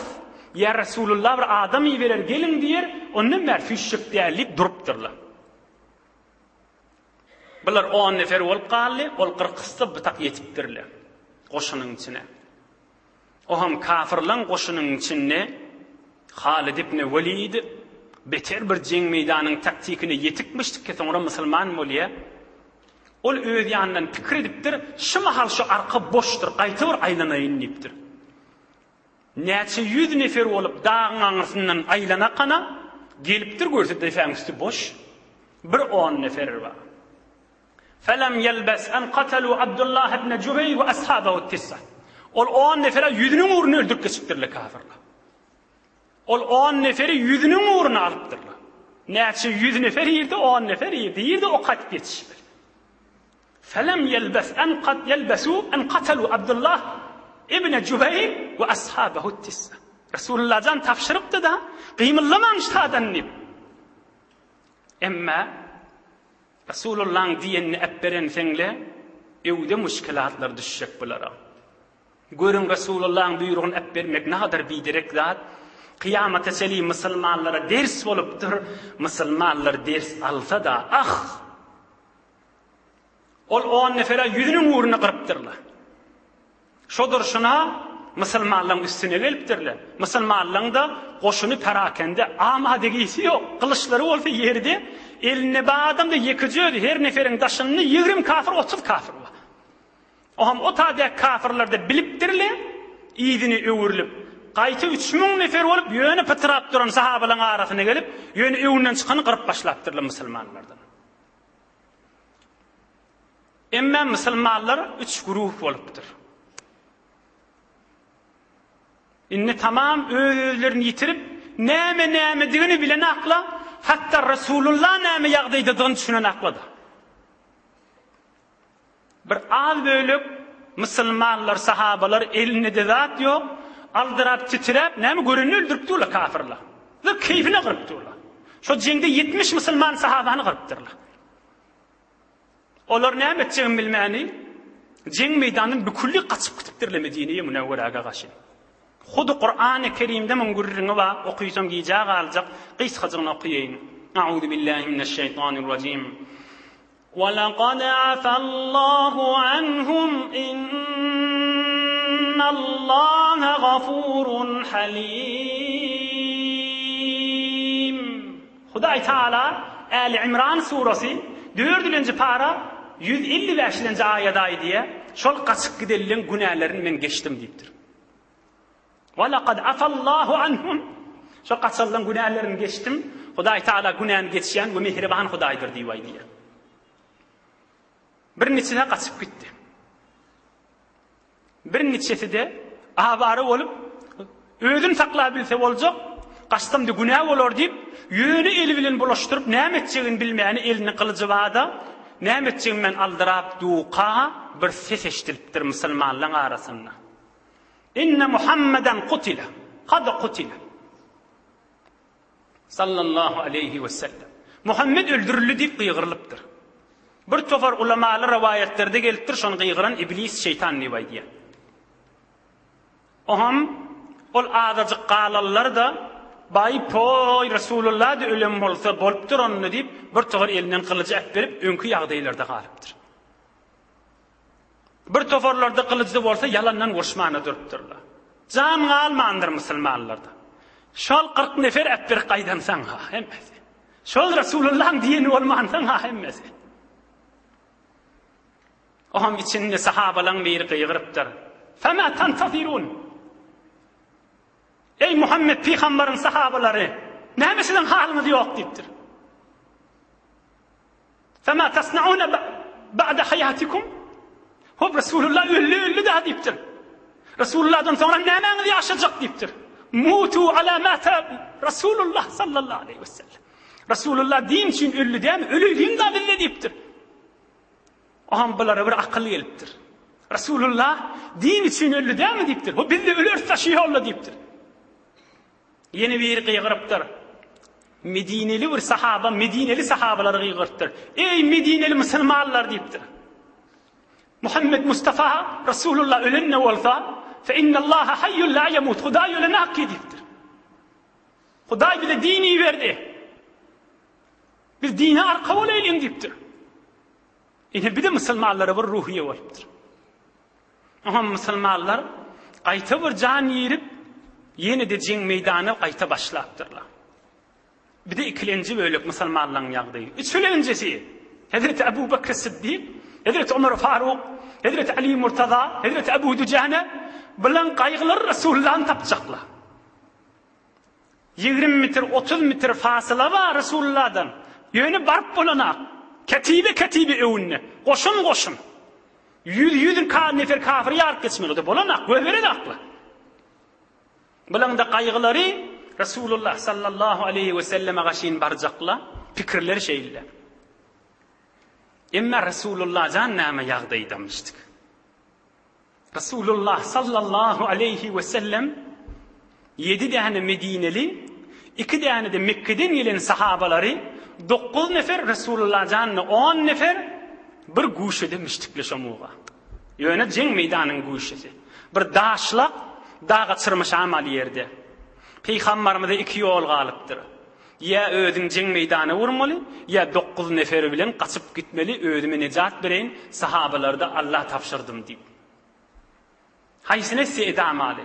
ya Resulullah bir adam ýerer gelin diýer, onuň ber füşşük diýip durupdyrlar. Bular 10 nefer bolup galdy, ol 40'sy bytak ýetipdirler goşunyň içine. Oham kafirlaň goşunyň içinde Halid ibn Walid, beter bir jeng meýdanynyň taktikine ýetikmişdik ki soňra musulman bolýa. Ol öz ýanyndan pikir edipdir, şu mahal şu arka boşdur, gaýta bir aýlanaýyn diýipdir. Näçe 100 nefer bolup dağın aňyryndan aýlana kana gelipdir, görse defäňüsti boş. Bir 10 nefer bar. Felem yelbes en qatalu Abdullah ibn Cübeyr ve ashabahu at-tis'a. Ol 10 nefere 100'nün uğrunu öldürüp geçipdirler kafirler. Ol 10 neferi 100'nün uğrunu alıpdırlar. Näçe 100 nefer ýerde 10 nefer ýerde o kat geçişdir. Felem yelbes en qad yelbesu en qatalu Abdullah ibn Cübeyr ve ashabahu at-tis'a. Resulullah can tapşyrypdy da gymyllamaňyş tadannyp. Emma Resulullah'ın diyenini ebberen senle evde müşkilatlar düşecek bulara. Görün Resulullah'ın buyruğunu ebbermek ne kadar biderek zat. Kıyamete seli Müslümanlara ders olupdur. Müslümanlar ders alsa da ol 10 nefere 100'nün uğruna kırıptırlar. Şodur şuna Müslümanların üstüne gelipdirler. Müslümanların da koşunu perakende amadegisi yok. Kılıçları olsa yerde eline bağ da yıkıcıydı. Her neferin taşını 20 kafir 30 kafir var. O tadek kafirler de bilipdirler. İyidini öwürlüp. Gaýta 3000 nefer olup ýöne pıtırap duran sahabaların arasına gelip ýöne öwünden çykany kırıp başlapdyrlar musulmanlardan. Emma musulmanlar 3 grup bolupdyr. İnne tamam özlerini yitirip näme digini bilen akla, hatta Resulullah näme ýagdaýdadygyny düşünen aklada. Bir az bölük musulmanlar, sahabalar elinde de zat ýok, aldırap titrep näme görünür öldürüpdirler kafirler. Ve keyfine kırıpdyrlar. Şo jengde 70 musulman sahabany kırıpdyrlar. Olar näme etjegini bilmäni, jeng meýdanyny bükülli gaçyp gitipdirler Medine'ye Münewweraga gaşy. Hudu Kur'an-ı Kerim'de men gurrunu va okuysam giýjak aljak gysgaçygyny okuýyn. A'udhu billahi mineşşeytanirracim. Wa laqad afallahu anhum innallaha gafurun halim. Hudaý Taala Ali İmran suresi 4-nji para 155-nji aýada aýdy. Şol gaçyp gidillen günälerini men geçdim diýipdir. وَلَقَدْ عَفَى اللّٰهُ عَنْهُمْ Şu qaçallan günahlarını geçtim. Hudaý Taala günahını geçýän we mehriban Hudaýdyr diýýär. Bir neçe qaçyp gitdi. Bir neçesi de awara bolup özün saklap bilse boljak, qaçdymdy günah bolar diýip, ýöne eli bilen bulaşdyryp näme etjegini bilmäni elini kılıjy bada, näme etjegini men aldyrap duqa bir ses eşdilipdir musulmanlaryň arasynda. İnne Muhammeden qutila. Qad qutila. Sallallahu aleyhi ve sellem. Muhammed öldürüldü deyip gıygırılıptır. Bir tofar ulamalı rivayetlerde gelipdir, şonu gıygıran iblis, şeytan diýip diýär. Oham ol adacık qalallar da bay poy Resulullah da ölüm bolsa bolupdyr onu deyip bir tofar elinden kılıcı et berip öňkü ýagdaýlarda galypdyr. Bir tofarlarda kılıçlı bolsa yalandan vuruşmana durupdyrlar. Can almandyr musulmanlarda. Şol 40 nefer etber gaýdansaň ha hemmesi. Şol Resulullah'ın diýeni bolmansaň ha hemmesi. Oham içinde sahabalar biri gıygırıpdyr. Fema tantazirun. Ey Muhammed peýgamberin sahabalary, näme sizin halyňyz ýok diýipdir. Fema tasnauna ba'da hayatikum? Hop Resulullah öllü da diýipdir. Resulullah'dan sonra nämeňiz ýaşajak diýipdir. Mutu ala mata Resulullah sallallahu aleyhi ve sellem. Resulullah din için öllü diými? Ölüligiň da bildi diýipdir. Aham bulara bir akıl gelipdir. Resulullah din için öllü diými diýipdir. O bildi ölür taşıýarlar diýipdir. Yeni bir gıygırıpdyr. Medineli bir sahaba, Medineli sahabalar gıygırıpdyr. Ey Medineli musulmanlar diýipdir. Muhammed Mustafa Resulullah ölenne bolsa fe innallaha hayyun la yamut. Hudaý ölene hak edipdir. Hudaý bize dini berdi. Biz dine arka bolaylyň diýipdir. Ine bir de musulmanlara bir ruhiye bolupdyr. Aha musulmanlar gaýta bir jan ýerip ýene de jeng meýdany gaýta başlapdyrlar. Bir de ikilenci bölük Müslümanların ýagdaýy. Üçüncisi Hazreti Ebu Bekir Siddiq, Hazreti Ömer Faruk, Hazreti Ali Murtaza, Hazreti Ebu Ducane bilen gaýgylar Resulullah'ın tapjaklar. 20 metre 30 metre fasyla var Resulullah'dan. Ýöne barıp bolanak. Ketibe öwünne. Goşun. Yüzün nefer kafir ýaryp geçmeli bolanak. Göbere akla. Bilen de gaýgylary Resulullah sallallahu aleyhi ve selleme gaşyn barjakla pikirleri şeýle. Emma Resulullah jannama ýagdaý demişdik. Resulullah sallallahu aleyhi ve sellem 7 tane Medineli, 2 tane de Mekke'den gelen sahabalary 9 nefer Resulullah janna 10 nefer bir guşede müştikleşemoga. Ýöne jeň meýdanyň guşesi. Bir daşlak dağa çyrmış amal ýerde. Peýgamberimize 2 ýol galypdyr. Ya özüň jeň meýdany vurmaly, ya 9 nefer bilen gaçyp gitmeli, özüme nejat bereýin, sahabalarda Allah tapşyrdım diýip. Haýsyne edamaly.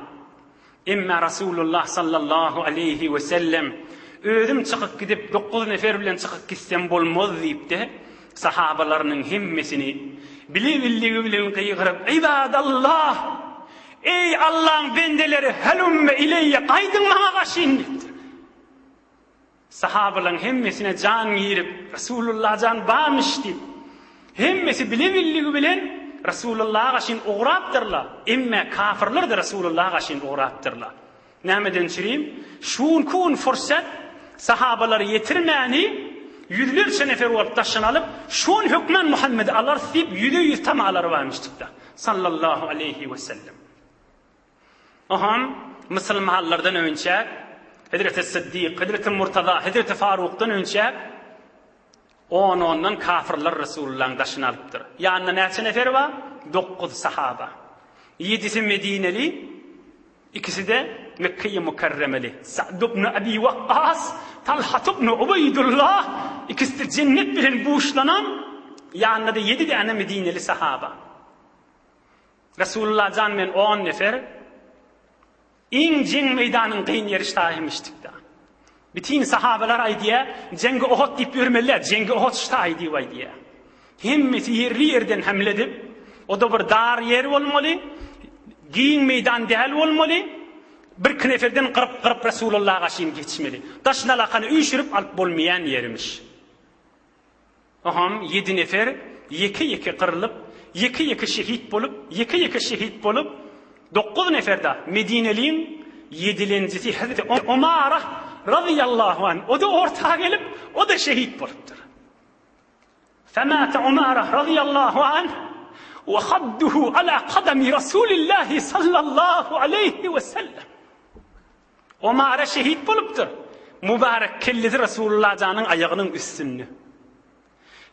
Emma Rasulullah sallallahu aleyhi ve sellem özüm çykyp gidip 9 nefer bilen çykyp gitsem bolmaz diýipdi. Sahabalarynyň hemmesini biligi bilen gaýgyryp, "İbadallah! Ey Allah'ın bendeleri, helümme ileyye, gaýdyň maňa gaşyn." Sahabaların hemmesine can girip Resulullah can barmış diýip, hemmesi biligi bilen Resulullah'a gaşyn ugrapdyrlar. Emme kafirler de Resulullah'a gaşyn ugrapdyrlar. Nämeden çireyim? Şuun kun fursat sahabalar yetirmäni yüzlerce nefer bolup taşyn alyp, şuun hükmen Muhammed alar diýip yüzü tamalar barmışdykda. Sallallahu aleyhi ve sellem. Aham Müslümanlardan önce Hazreti Siddiq, Hazreti Murtaza, Hazreti Faruk'tan önce ondan kafirler Resulullah'ın daşını alıptır. Yanında näçe nefer var? 9 sahaba. 7'si Medineli, 2'si de Mekke-i Mukarremeli. Sa'd ibn Abi Waqqas, Talha ibn Ubeydullah, ikisi de cennet bilen buşlanan, yanında da 7 tane Medineli sahaba. Resulullah can men 10 nefer, jeň meýdanyň gyn ýeri şahymışdyk da. Bütün sahabeler aydiye, cengi Uhud diýip ýörmeliler, cengi Uhud şahy diýip aydiye. Hemmesi ýerden hamle edip, o da bir dar ýer bolmaly, giň meýdan däl bolmaly, bir neferden qırıp Resulullah'a gaşyn geçmeli. Daşnalakyny üýşürip alyp bolmaýan ýermiş. Aham 7 nefer ýeke qırılıp, ýeke şehit bolup, 9 nefer de Medineliğin 7'lincisi Hazreti Umara radıyallahu anh. O da ortağa gelip o da şehit bolupdyr. Femâte Umara radıyallahu anh ve hadduhu ala kademi Rasulillah sallallahu aleyhi ve sellem. Umara şehit bolupdyr. Mübarek kellidi Resulullah canın ayağının üstünde.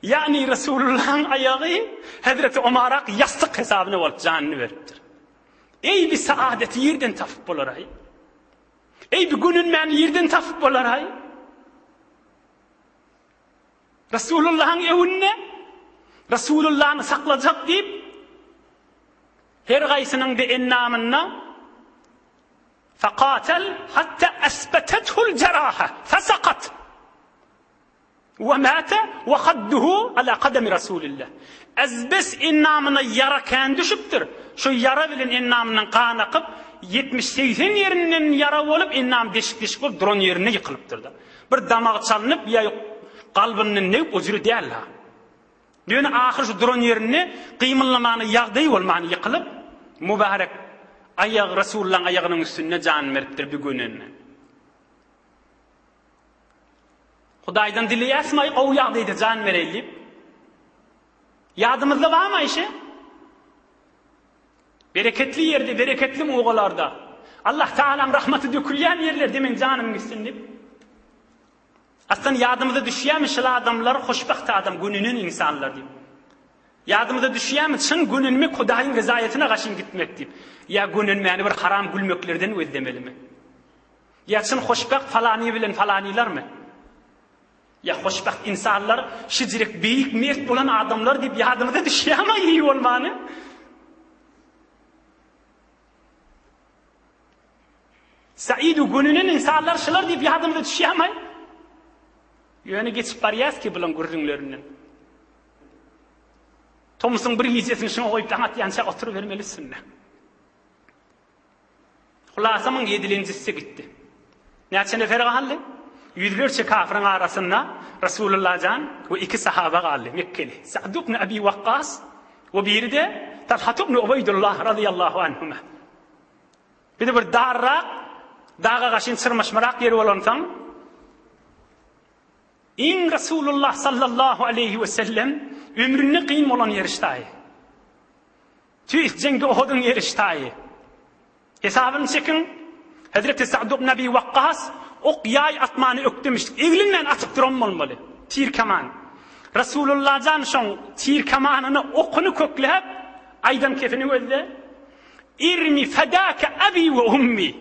Yani Resulullah'ın ayağı Hazreti Umara yastık hesabına bolup canını veripdir. Ey bir saadeti yerden tapıp bolaray. Ey bir günün men yerden tapıp bolaray. Resulullah'ın evinde Resulullah'ını saklajak deyip her gaýsynyň da ennamyna faqatal hatta asbatathu'l jaraha fasaqat ve mata ve khadduhu ala qadami Rasulillah. Azbes ennamyna yara kan düşüpdir. Şu yara bilen ennamynyň kan akyp 70-80 ýerinden yara bolup ennam deşik bolup duran ýerine ýykylypdyr da. Bir damagy çalynyp ýa galbynyň ne özüri däl ha. Ýöne ahir şu duran ýerine gymyllamany ýagdaý bolmany ýykylyp mübarek aýag Resulullah'ın aýagynyň üstüne jan beripdir bir gününe. Hudaýdan dileýäsmi o ýagdaýda jan berelip? Ýadymyzda barmy işe? Bereketli yerde, bereketli muğalarda Allah Teala'nın rahmeti dökülýän yerlerde men janym gitsin dip. Aslan ýadymyza düşýärmi şol adamlar hoşbaht adam gününün insanlar dip. Ýadymyza düşýärmi çyn gününmi Hudaýyň rezaýatyna gaşyn gitmek dip. Ya günün meni bir haram gülmeklerden özlemelimi? Ya çyn hoşbaht falany bilen falanylarmy? Ya hoşbaht insanlar şijirek beýik mert bolan adamlar dip ýadymyza düşýärmi iyi bolmany? Said gününün insanlar şılar deyip yadımda düşýärmi? Yöne geçip bariyaz ki bulan gürrünlerinden. Tomusun bir yizetini şuna koyup dağıt yança oturuvermelisin. Hulasamın 7-incisi gitti. Neçe nefer kaldı? Yüzlerce kafirin arasında Resulullah can ve 2 sahaba kaldı Mekkeli. Sa'd ibn Abi Vakkas ve biri de Talhat ibn Ubeydullah radıyallahu anhuma. Bir de bir dağa kaşın çırmışmarak yeri olansan in Resulullah sallallahu aleyhi ve sellem ömrünü kıyım olan yer iştahı. Tüy cengi Uhud'un yer iştahı. Hesabını çekin. Hazreti Sa'd ibn Abi Vakkas ok yay atmanı öktümüştük. Eğlinden atıp duranmalı. Tir kaman. Resulullah can şon tir kamanını okunu kökleyip aydan kefini gözde. İrmi fedâke abi ve ummi.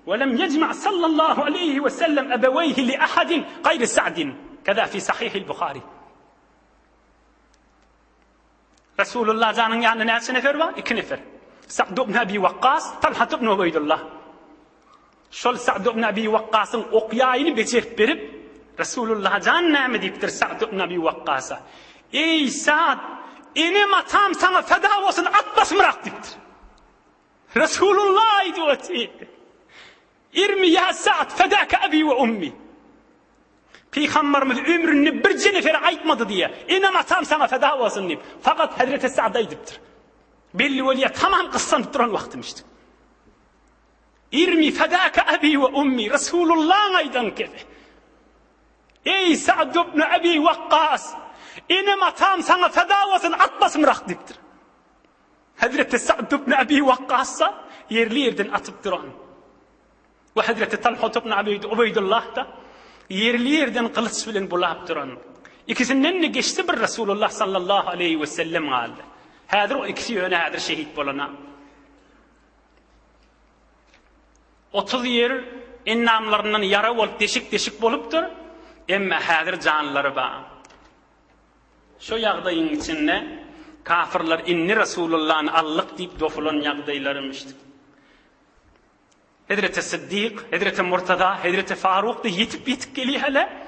Ve lem yecma sallallahu aleyhi ve sellem ebeveyhi li ahadin gayri Sa'din. Keda fi sahih Bukhari. Resulullah canın yanında ne nefer var? 2 nefer. Sa'd ibn Abi Vakkas, Talhat ibn Ubeydullah. Şol Sa'd ibn Abi Vakkas'ın okyayını becerip verip Resulullah can näme diptir Sa'd ibn Abi Vakkas'a. Ey Sa'd, enem atam sana feda olsun atmasmırak diptir. Resulullah idi. İrmi ya Sa'd fedâke abi ve ummi. Peygamberimiz ömrünü bir cenefere aytmadı diye enem atam sana feda olsun deyip. Fakat Hazreti Sa'd aydıptır. Belli veliye tamam kıssanıp duran vaktimişti. İrmi fedâke abi ve ummi. Resulullah aydan kefe. Ey Sa'd ibn Abi Vakkas, enem atam sana feda olsun atmasmırak deyiptir. Hazreti Sa'd ibn Abi Vakkas'a yerli yerden atıp duran. Ve Hazreti Talhat ibn Ubeydullah da yerli yerden kılıç bilen bulap duran. İkisinden ne geçti bir Resulullah sallallahu aleyhi ve sellem aldı. Hadir o ikisi yöne hadir şehit bulana. 30 yer innamlarından yara olup deşik bolupdur. Emme hadir canları var. Şu yağdayın içinde kafirler inni Resulullah'ın allık deyip dofulan yağdaylarımıştı. Hazreti Sıddık, Hazreti Murtada, Hazreti Faruk da yetip geliyor hele.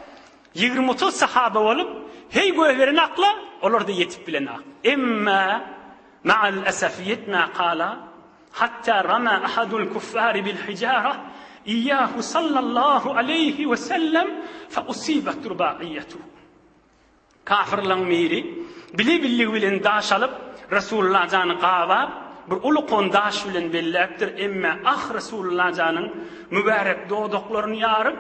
20-30 sahaba olup hey göverin akla olur da yetip bilen akla. Emma ma'al esef yetme kala hatta rama ahadul kuffari bil hicara iyyahu sallallahu aleyhi ve sellem fe usibat rubaiyyetuhu. Kafirlan miri bili bilen daş alıp Resulullah canı qavab bir ulu kondaş bilen belleptir. Emme Resulullah canın mübarek doğduklarını yarıp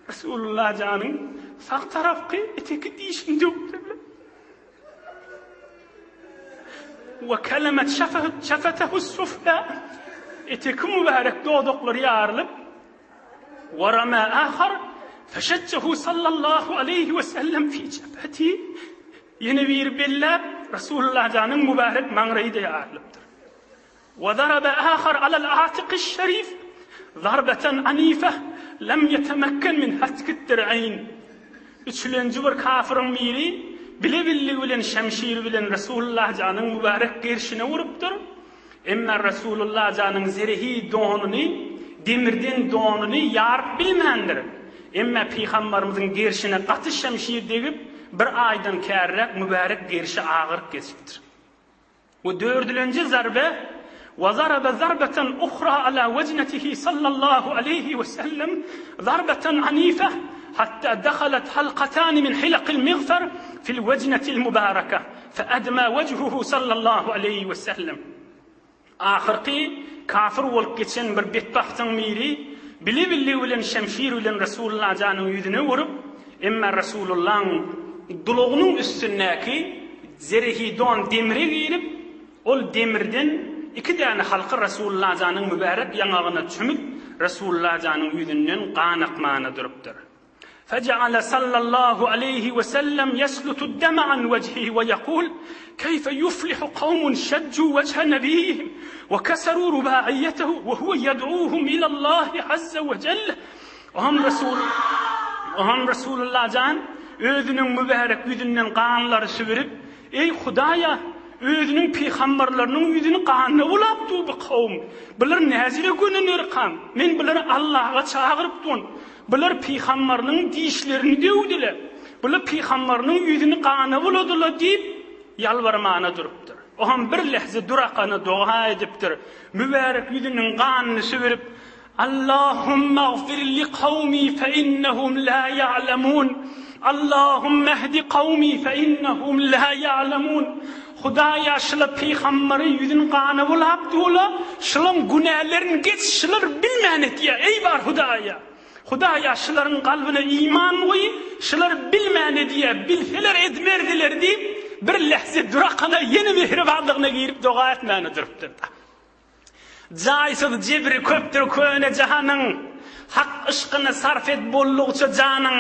Resulullah canın sağ tarafı eteki dişinde ve kelimet şefetehu sufla eteki mübarek doğdukları yarılıp ve rama ahar feşeccehu sallallahu aleyhi ve sellem fi cebheti yine bir bellab Resulullah canın mübarek manrayı da yarılıptır. Ve darabe ahar alel atiqi şerif zarbeten anife lem yetemekken min hatkit dir'ayn. Üçüncü bir kafirin biri bile bilen şemşir bilen Resulullah canın mübarek girişine vuruptur. Emma Resulullah canın zerehi donunu demirden donunu yar bilmendir. Emma Peygamberimizin girişine katı şemşir deyip bir aydan kærrek mübarek girişi ağır kesiptir. Ve dördüncü zarbe وضرب ضربة أخرى على وجنته صلى الله عليه وسلم ضربة عنيفة حتى دخلت حلقتان من حلق المغفر في الوجنة المباركة فأدمى وجهه صلى الله عليه وسلم. آخرقي كافر والكتشن بربيت بحثن ميري بلي ولن شمشير ولن رسول الله جانو يدنورب إما رسول الله دلوغنو السناكي زرهي دون دمري غيرب ol demirden 2 tane halkı Resulullah canın mübarek yanağına çümüp Resulullah canın yüzünden kan akmağına duruptur. فجعل صلى الله عليه وسلم يسلط الدم عن وجهه ويقول كيف يفلح قوم شجوا وجه نبيهم وكسروا رباعيته وهو يدعوهم إلى الله عز وجل. Oham Resulullah can özünün mübarek yüzünden kanları süvürüp ey Hudaya özünün peygamberlerinin yüzünü qanına bulapdy bu kavm. Bular näzire gönenler kan. Men buları Allah'a çağırıpdym. Bular peygamberinin diýişlerini dewdiler. Bular peygamberinin yüzünü qanına buladylar diýip yalvarmana durupdyr. Ohan bir lehze durakana dua edipdir. Mübarek yüzünün qanını sübürüp Allahumma gfir li kavmi fe innehum la ya'lemun. Allahumma ehdi kavmi fe innehum la ya'lemun. Hudaýa şula peýgamberi yüzün qanı bulapdyla, şulan günahlerini geç, şular bilmän diye. Ey bar Hudaýa. Hudaýa şularyň galbyna iman goý, şular bilmän diye, bilseler etmerdiler diýip bir lehze durakana yeni mehribanlygyna girip dua etmäni durupdyr. Jaýsyz jebri köpdir köne jahanyň, hak ışkyny sarf et bollugça janyň,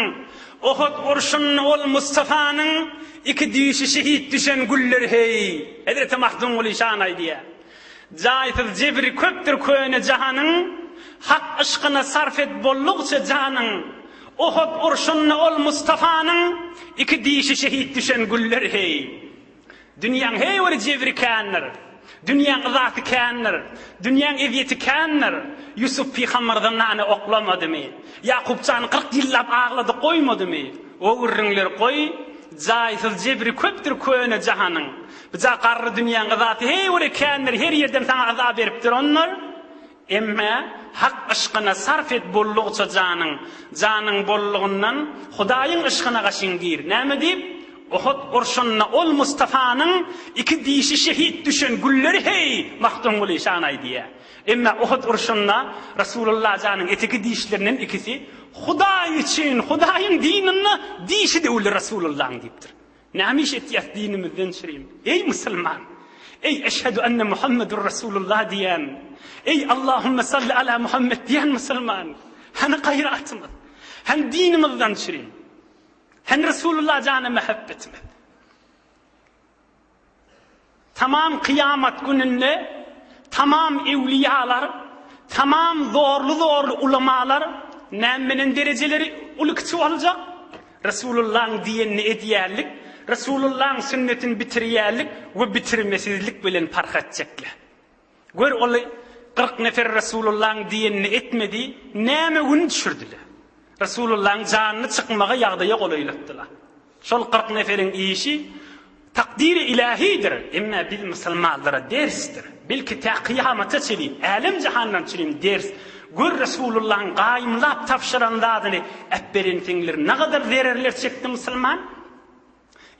Uhud urşunyny ol Mustafanyň iki düýüşi şehit düşen güller hey. Hazreti Mahdum ul İşan aýdýar. Jaýsyz jebri köpdir köne jahanyň, hak ışkyny sarf et bollugça janyň, Uhud urşunyny ol Mustafanyň iki düýüşi şehit düşen güller hey. Dünýäň hey bir jebri känler. Dünýäň zaty känler, dünýäň eziýeti känler. Yusuf peýgamberden nany oklamadymy? Yaqubçan 40 ýyllap aglady goýmadymy? O gürrüňler goý, jaýsyz jebri köpdir köne jahanyň. Biza garry dünýäň zaty hey bir känler her ýerden saňa azap beripdir onlar. Emma hak ışkyna sarf et bollugça janyň bollugyndan Hudaýyň ışkyna gaşyň gir. Näme diýip? Uhud urşunyna ol Mustafanyň iki diýişi şehit düşen gülleri hey Mahdum ul İşan aýdýar. Emma Uhud urşunyna Rasulullah janyň etiki diýişlerinden ikisi Hudaý üçin, Hudaýyň dinini diýişi de ul Rasulullah diýipdir. Näme iş etýär dinimizden şerim? Ey musulman, ey eşhedü enne Muhammedur Rasulullah diýen, ey Allahumme salli ala Muhammed diýen musulman, hani gaýratymyz, hani dinimizden şerim. Hen Resulullah canı mehabbetimi. Tamam kıyamet gününde tamam evliyalar, tamam zorlu ulamalar nämmenin dereceleri ulukçu olacak. Resulullah'ın diyenini ediyerlik, Resulullah'ın sünnetini bitiriyerlik ve bitirmesizlik bilen fark edecekler. Gör oly 40 nefer Resulullah'ın diyenini etmedi, näme gün düşürdüler. Resulullah'ın canını çıkmağa yağdaya kolaylıktılar. Şol 40 neferin işi takdiri ilahidir. Emma bil musulmanlara derstir. Belki ta kıyamata çeliyim, alem cihandan çeliyim ders. Gör Resulullah'ın qaýymlap tapşyranladyny äpberin tiňler ne kadar zererler çekti musulman?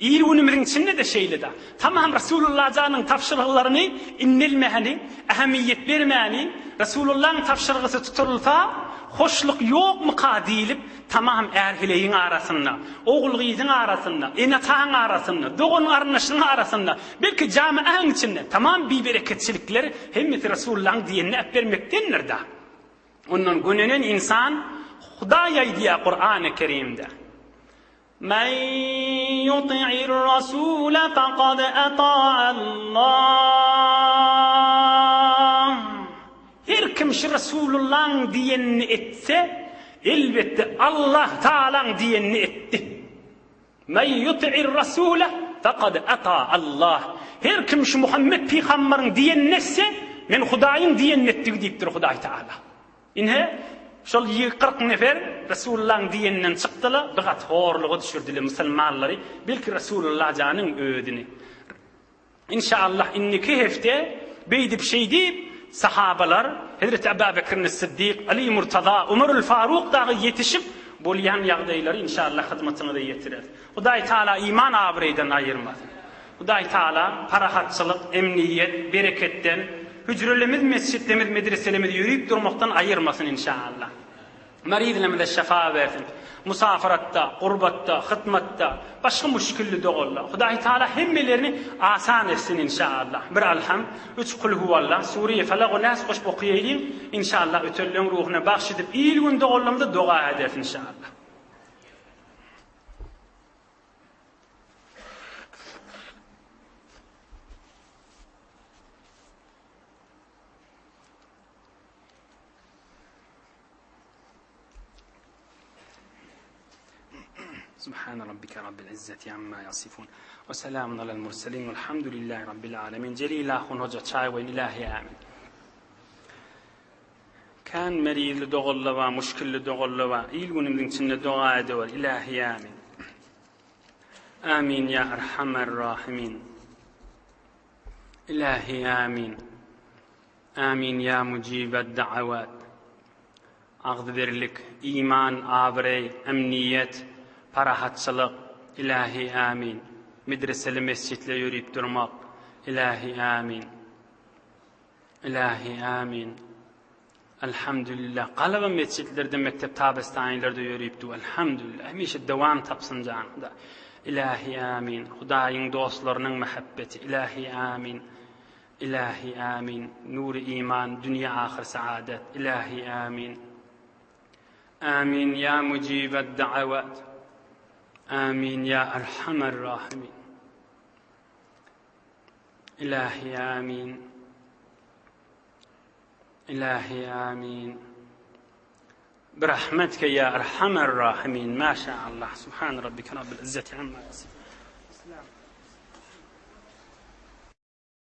İyi günümüzün içinde de şeyle de. Tamam Resulullah canın tapşırıklarını inilmehani, ehemmiyet vermehani, Resulullah'ın tapşırıkısı tutulsa, hoşluk yok mu kadilip, tamam erhileyin arasında, oğul gizin arasında, enatağın arasında, doğun arnaşının arasında, belki camianın içinde, tamam bir bereketçilikler, hemmeti Resulullah'ın diyenini vermektendir da. Onun gününün insan, Hudaýa diye Kur'an-ı Kerim'de. Men yuti'ir rasule faqad ata'a Allah. Her kim şu Resulullah'ın diyenini etse, elbette Allah Teala'nın diyenini etti. Men yuti'ir rasule faqad ata'a Allah. Her kim şu Muhammed Peygamber'in diyenini etse, men Hudaýyň diyenini etdik diýipdir Hudaý Teala. İnhe şol 40 nefer Resulullah'ın diyeninden çıktılar, bigat horluğu düşürdüler musulmanları, belki Resulullah canın ödünü. İnşallah inniki hefte beydip şey deyip sahabalar, Hazreti Ebu Bekir'in Siddiq, Ali Murtaza, Umarul Faruk dağı yetişip bolyan yağdayları inşallah hizmetine de yetirir. Hudaý Teala iman abreyden ayırmaz. Hudaý Teala parahatçılık, emniyet, bereketten, hücrelemiz, mescitlerimiz, medreselerimiz yürüyüp durmaktan ayırmasın inşallah. Meridlerimize şefa versin. Musafiratta, qurbatta, hıtmatta, başka müşkilli doğulla. Hudaý Teala hemmelerini asan etsin inşallah. Bir alham, 3 kul huvallah, Suriye, Felak ve Nas koşup okuyayım. İnşallah ötörlüğün ruhuna bahşedip, iyi gün doğullamda dua edersin inşallah. سبحان ربك رب العزة عما يصفون وسلام على المرسلين والحمد لله رب العالمين. جليل أخون هجا چای وين إلهي آمين. كان مريض لدغلوا مشكل لدغلوا يلون من تن دعاء دور إلهي آمين. آمين يا أرحم الراحمين. إلهي آمين. آمين يا مجيب الدعوات. أغذر لك إيمان آبري أمنية فرحتçılık إلهي آمين. مدرسة المسجد يريد ترمق إلهي آمين. إلهي آمين. الحمد لله. قلب مسجدlerde mektep tabestaynlarda yürüyüptü. Elhamdülillah. Hemişe devam tapsın canında. İlahi amin. Hudaýyň dostlarynyň muhabbeti. İlahi amin. İlahi amin. Nuri iman, dünya ahir saadet. İlahi amin. Amin ya mucibed da'avat. Amin ya erhamer rahimin. İlahi amin. إلهي آمين برحمتك يا أرحم الراحمين. ما شاء الله. سبحان ربك رب العزة عما يصفون.